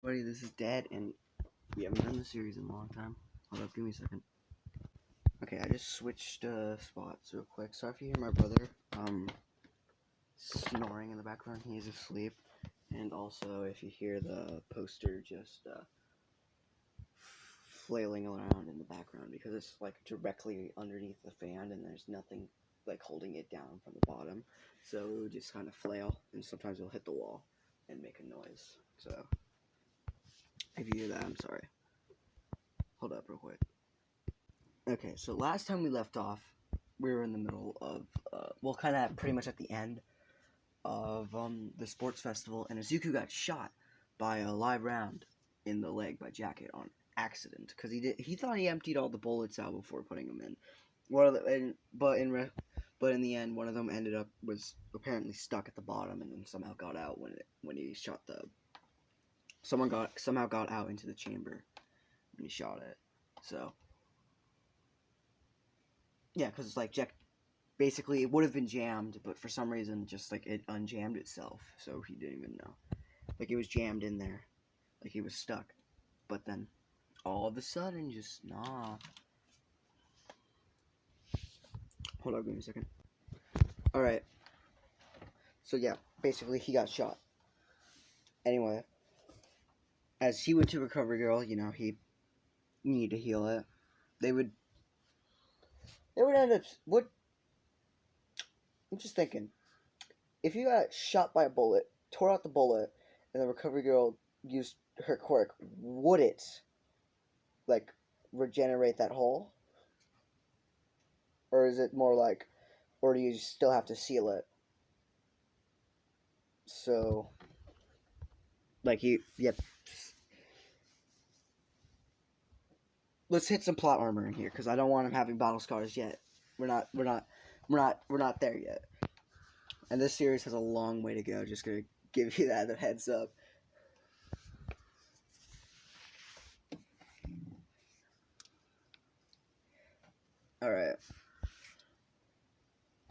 Buddy, this is Dad, and we haven't done this series in a long time. Hold up, give me a second. Okay, I just switched spots real quick. Sorry if you hear my brother snoring in the background. He is asleep. And also, if you hear the poster just flailing around in the background, because it's like directly underneath the fan, and there's nothing like holding it down from the bottom. So it would just kind of flail, and sometimes it'll hit the wall and make a noise. So if you hear that, I'm sorry. Hold up real quick. Okay, so last time we left off, we were in the middle of, well, kind of pretty much at the end of the sports festival, and Izuku got shot by a live round in the leg by Jacket on accident, because he thought he emptied all the bullets out before putting them in. But in the end, one of them was apparently stuck at the bottom, and then somehow got out when he shot somehow got out into the chamber when he shot it. So yeah, because it's like basically it would have been jammed, but for some reason just like it unjammed itself, so he didn't even know. Like it was jammed in there, like he was stuck. But then all of a sudden, just nah. Hold on, give me a second. All right. So yeah, basically he got shot. Anyway, as he went to Recovery Girl, he needed to heal it. They would end up what? I'm just thinking, if you got shot by a bullet, tore out the bullet, and the Recovery Girl used her quirk, would it like regenerate that hole? Or is it more like, or do you still have to seal it? So, like yep. Let's hit some plot armor in here, because I don't want him having battle scars yet. We're not there yet. And this series has a long way to go. Just gonna give you that heads up. All right.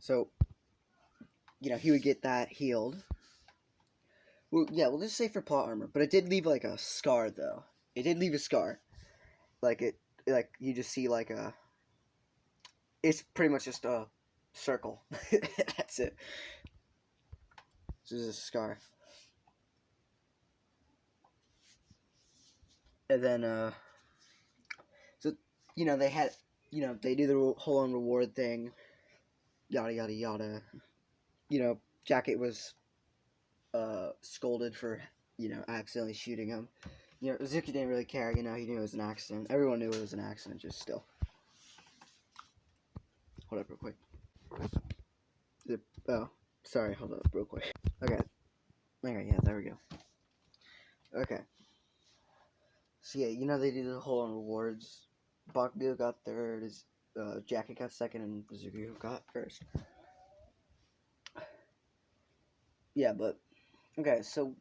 So, he would get that healed. Well, yeah, we'll just say for plot armor, but it did leave like a scar though. It did leave a scar. Like you just see like it's pretty much just a circle. That's it. This is a scar. And then so they had they do the whole on reward thing, yada yada yada. Jacket was scolded for accidentally shooting him. Uzuki didn't really care. He knew it was an accident. Everyone knew it was an accident. Just still. Hold up real quick. Oh, sorry. Hold up real quick. Okay. Yeah, there we go. Okay. So yeah, they do the whole on rewards. Bakugo got third. Jacket got second, and Izuku got first. Yeah, but okay. So,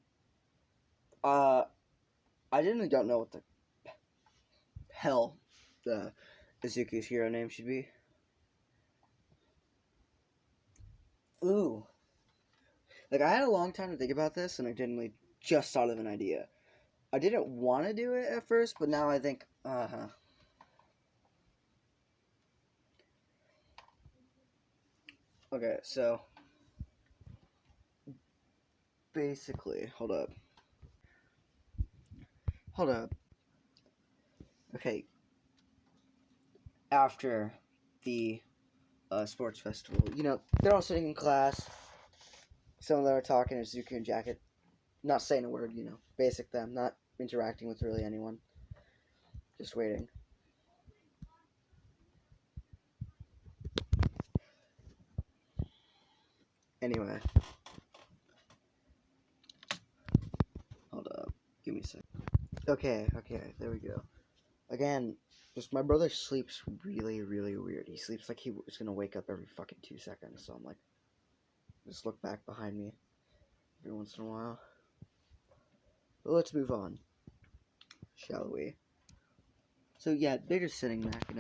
I genuinely don't know what the hell the Izuku's hero name should be. Ooh. Like, I had a long time to think about this, and I genuinely just thought of an idea. I didn't want to do it at first, but now I think, Okay, so, basically, hold up. Okay, after the sports festival, they're all sitting in class. Some of them are talking to Izuku and Jacket, not saying a word, basic them, not interacting with really anyone. Just waiting. Anyway. Hold up. Give me a sec. Okay, there we go. Again, just my brother sleeps really, really weird. He sleeps like he was gonna wake up every fucking 2 seconds, so I'm like, just look back behind me every once in a while. But let's move on, shall we? So yeah, they're just sitting back,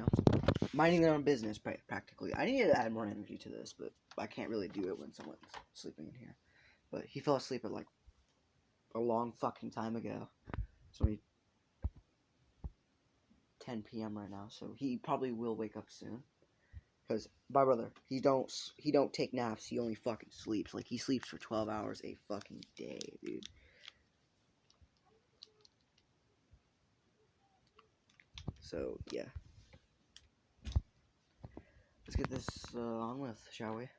minding their own business, practically. I need to add more energy to this, but I can't really do it when someone's sleeping in here. But he fell asleep at like a long fucking time ago. It's only 10 p.m. right now, so he probably will wake up soon. Cause my brother, he don't take naps. He only fucking sleeps. Like he sleeps for 12 hours a fucking day, dude. So yeah, let's get this on with, shall we?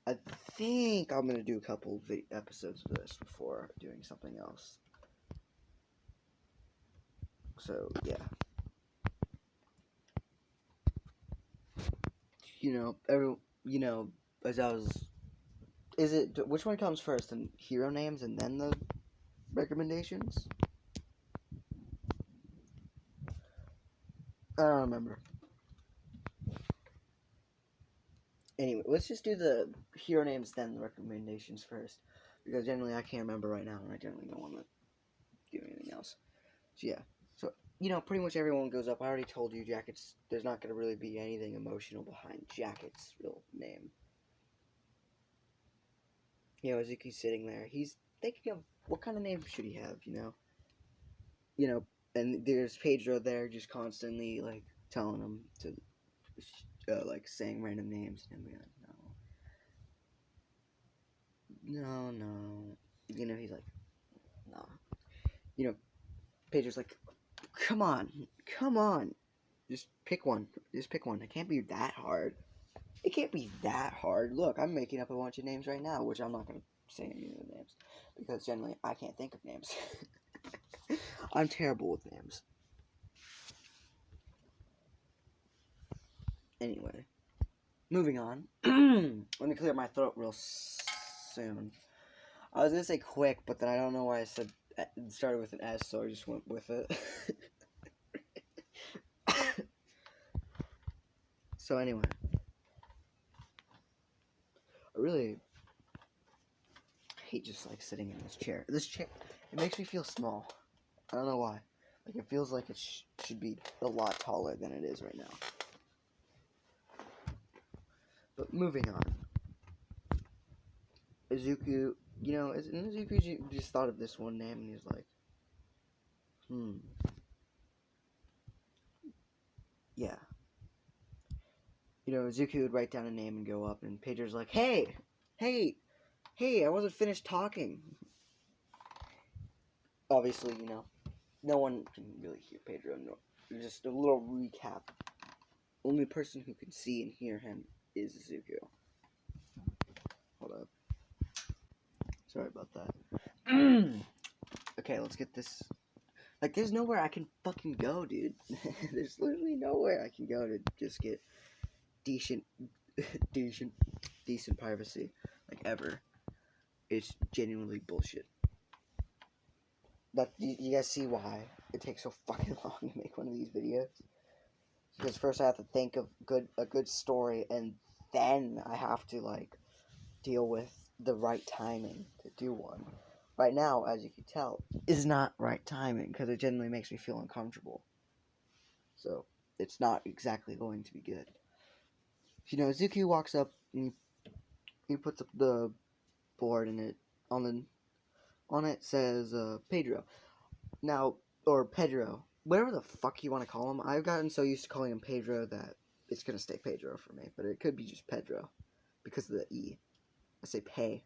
I think I'm gonna do a couple episodes of this before doing something else. So yeah, as I was, which one comes first, the hero names and then the recommendations? I don't remember. Anyway, let's just do the hero names then the recommendations first, because generally I can't remember right now, and I generally don't want to do anything else. So yeah, so pretty much everyone goes up. I already told you, Jacket's. There's not gonna really be anything emotional behind Jacket's real name. Izuku's sitting there. He's thinking of what kind of name should he have. And there's Pedro there, just constantly like telling him to, like saying random names, and being like, no. He's like, no. Pedro's like, come on, just pick one. It can't be that hard. Look, I'm making up a bunch of names right now, which I'm not gonna say any of the names because generally I can't think of names. I'm terrible with names. Anyway, moving on. Let me clear my throat real soon. I was gonna say quick, but then I don't know why I said it started with an S, so I just went with it. So anyway, I really hate just like sitting in this chair. It makes me feel small. I don't know why. Like it feels like it should be a lot taller than it is right now. But moving on. Izuku, Izuku just thought of this one name and he's like, yeah. Izuku would write down a name and go up, and Pedro's like, hey, I wasn't finished talking. Obviously, no one can really hear Pedro. No, just a little recap. Only person who can see and hear him is Izuku. Hold up. Sorry about that. Okay, let's get this. Like, there's nowhere I can fucking go, dude. There's literally nowhere I can go to just get decent privacy, like, ever. It's genuinely bullshit. That you guys see why it takes so fucking long to make one of these videos? Because first I have to think of a good story, and then I have to like deal with the right timing to do one. Right now, as you can tell, is not right timing because it generally makes me feel uncomfortable. So it's not exactly going to be good. Zuki walks up and he puts up the board, and on it says Pedro. Now, or Pedro, whatever the fuck you want to call him. I've gotten so used to calling him Pedro that it's gonna stay Pedro for me. But it could be just Pedro because of the E. I say pay,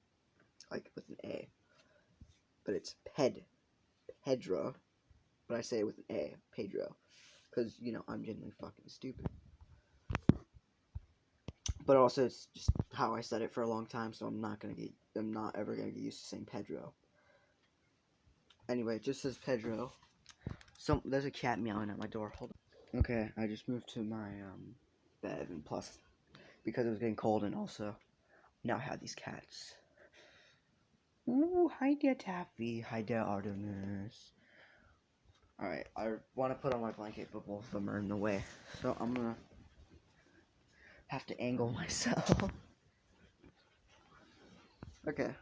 like with an A. But it's Pedro. But I say it with an A, Pedro. Because, I'm genuinely fucking stupid. But also, it's just how I said it for a long time, so I'm not ever gonna get used to saying Pedro. Anyway, it just says Pedro. There's a cat meowing at my door. Hold on. Okay, I just moved to my bed, and plus, because it was getting cold, and also, now I have these cats. Ooh, hi there, Taffy. Hi there, Artemis. Alright, I want to put on my blanket, but both of them are in the way. So I'm gonna have to angle myself. Okay.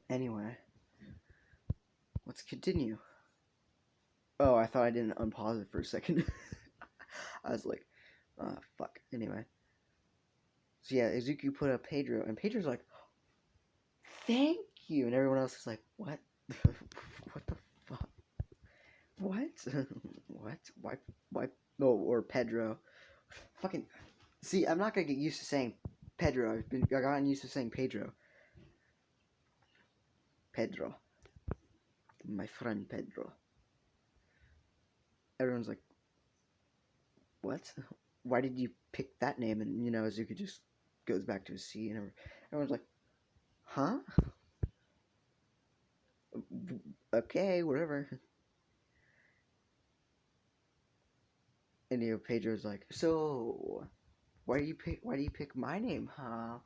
Anyway. Let's continue. Oh, I thought I didn't unpause it for a second. I was like, fuck. Anyway. So yeah, Izuku put up Pedro, and Pedro's like, thank you. And everyone else is like, what? What the fuck? What? What? Why? No, or Pedro. Fucking. See, I'm not gonna get used to saying Pedro. I've gotten used to saying Pedro. Pedro. My friend Pedro. Everyone's like, what? Why did you pick that name? And, Azuka just goes back to his seat, and everyone's like, huh? Okay, whatever. And, Pedro's like, so, why do you pick my name, huh?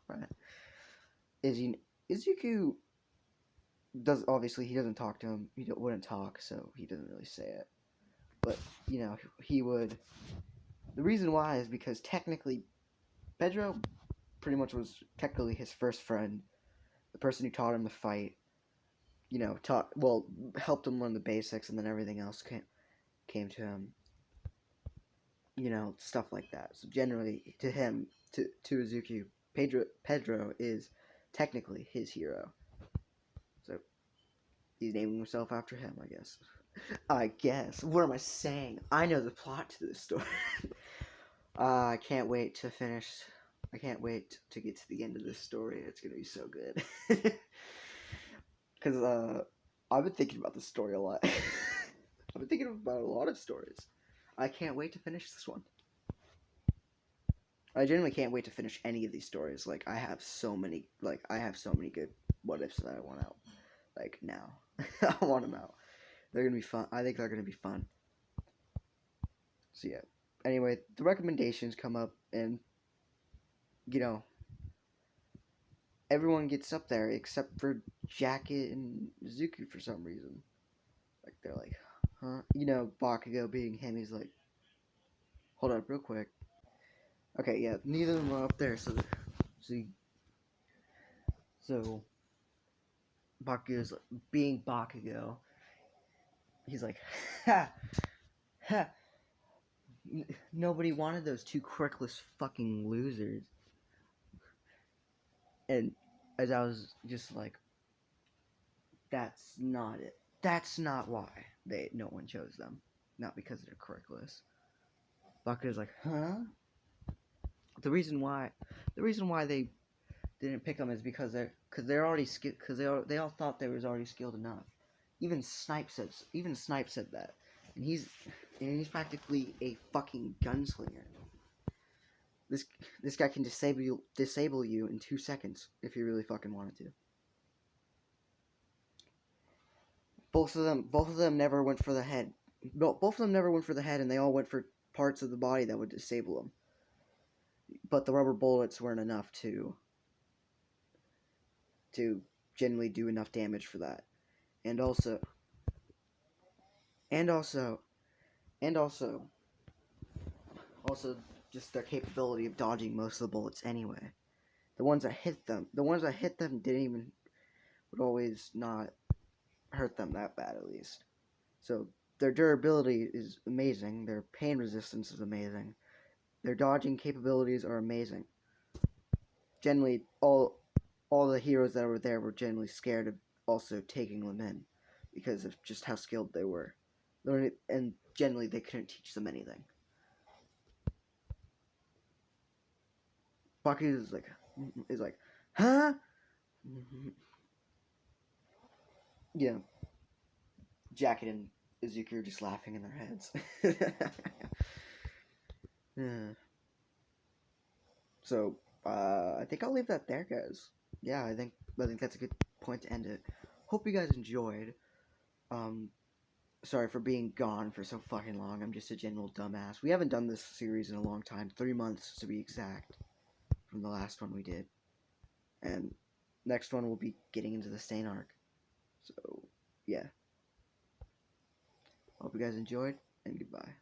Izuku obviously he doesn't talk to him. He wouldn't talk, so he doesn't really say it. But, he would. The reason why is because technically Pedro pretty much was technically his first friend, the person who taught him to fight. Helped him learn the basics, and then everything else came to him. Stuff like that. So generally, to him, to Izuku, Pedro is technically his hero. So he's naming himself after him, I guess. I guess. What am I saying? I know the plot to this story. I can't wait to finish. I can't wait to get to the end of this story. It's gonna be so good. Because I've been thinking about this story a lot. I've been thinking about a lot of stories. I can't wait to finish this one. I genuinely can't wait to finish any of these stories. Like, I have so many good what ifs that I want out. Like, now. I want them out. They're gonna be fun. I think they're gonna be fun. So, yeah. Anyway, the recommendations come up, and, everyone gets up there except for Jacket and Zuki for some reason. Like, they're like, huh? Bakugo being him, he's like, hold up real quick. Okay, yeah, neither of them are up there, so Bakugo's being Bakugo. He's like, ha, ha. Nobody wanted those two quirkless fucking losers. And as I was just like, that's not it. That's not why no one chose them. Not because they're quirkless. Bakugo's like, huh? The reason why they didn't pick them is because they're already skilled. Because they all thought they was already skilled enough. Even Snipe said that, and he's practically a fucking gunslinger. This guy can disable you in 2 seconds if he really fucking wanted to. Both of them never went for the head. Both of them never went for the head, and they all went for parts of the body that would disable them. But the rubber bullets weren't enough to genuinely do enough damage for that. And also just their capability of dodging most of the bullets anyway. The ones that hit them would always not hurt them that bad, at least. So their durability is amazing. Their pain resistance is amazing. Their dodging capabilities are amazing. Generally, all the heroes that were there were generally scared of also taking them in because of just how skilled they were. And generally, they couldn't teach them anything. Bakugo is like, huh? Yeah. Jacket and Izuku are just laughing in their heads. Yeah. So, I think I'll leave that there, guys. Yeah, I think that's a good point to end it. Hope you guys enjoyed. Sorry for being gone for so fucking long. I'm just a general dumbass. We haven't done this series in a long time. 3 months, to be exact, from the last one we did. And next one we'll be getting into the Stain arc. So, yeah. Hope you guys enjoyed, and goodbye.